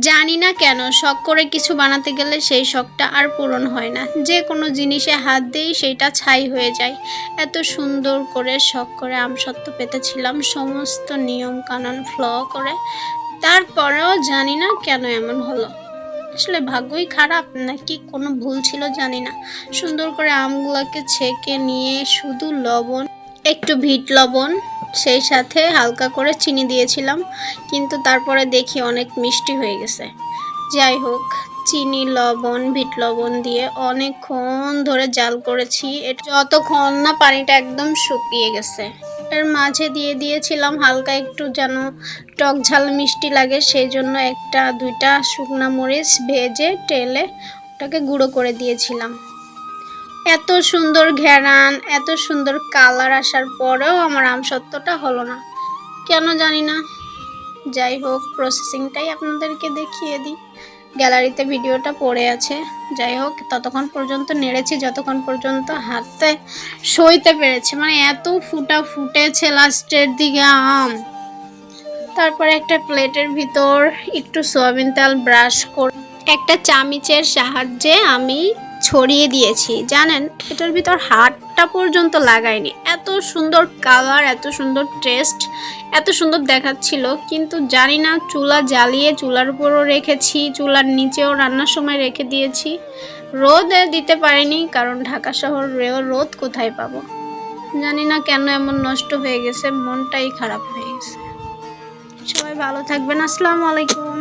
জানি না কেন শখ করে কিছু বানাতে গেলে সেই শখটা আর পূরণ হয় না, যে কোনো জিনিসে হাত দিই সেইটা ছাই হয়ে যায়। এত সুন্দর করে শখ করে আমসত্ত্ব পেতেছিলাম সমস্ত নিয়ম কানুন করে, তারপরেও জানি না কেন এমন হলো। আসলে ভাগ্যই খারাপ নাকি কোনো ভুল ছিল জানি না। সুন্দর করে আমগুলোকে ছেঁকে নিয়ে শুধু লবণ, একটু বিট লবণ, সেই সাথে হালকা করে চিনি দিয়েছিলাম, কিন্তু তারপরে দেখি অনেক মিষ্টি হয়ে গেছে। যাই হোক, চিনি লবণ বিট লবণ দিয়ে অনেকক্ষণ ধরে জাল করেছি, যতক্ষণ না পানিটা একদম শুকিয়ে গেছে। এর মাঝে দিয়ে দিয়েছিলাম হালকা একটু যেন টক ঝাল মিষ্টি লাগে, সেই জন্য একটা দুইটা শুকনা মরিচ ভেজে টেলে ওটাকে গুঁড়ো করে দিয়েছিলাম। এত সুন্দর ঘ্রাণ, এত সুন্দর কালার আসার পরেও আমার আমসত্ত্বটা হলো না, কেন জানি না। যাই হোক, প্রসেসিংটাই আপনাদেরকে দেখিয়ে দিই। গ্যালারিতে ভিডিওটা পড়ে আছে। যাই হোক, ততক্ষণ পর্যন্ত নেড়েছি যতক্ষণ পর্যন্ত হাতে সইতে পেরেছে, মানে এত ফুটা ফুটেছে লাস্টের দিকে আম। তারপরে একটা প্লেটের ভিতর একটু সয়াবিন তেল ব্রাশ করে একটা চামচের সাহায্যে আমি ছড়িয়ে দিয়েছি। জানেন, এটার ভিতর হাতটা পর্যন্ত লাগাইনি, এত সুন্দর কালার, এত সুন্দর টেস্ট, এত সুন্দর দেখাচ্ছিল। কিন্তু জানি না, চুলা জ্বালিয়ে চুলার উপরও রেখেছি, চুলার নিচেও রান্নার সময় রেখে দিয়েছি, রোদে দিতে পারিনি, কারণ ঢাকা শহর রোদ কোথায় পাবো। জানি না কেন এমন নষ্ট হয়ে গেছে, মনটাই খারাপ হয়ে গেছে। সবাই ভালো থাকবেন, আসসালামু আলাইকুম।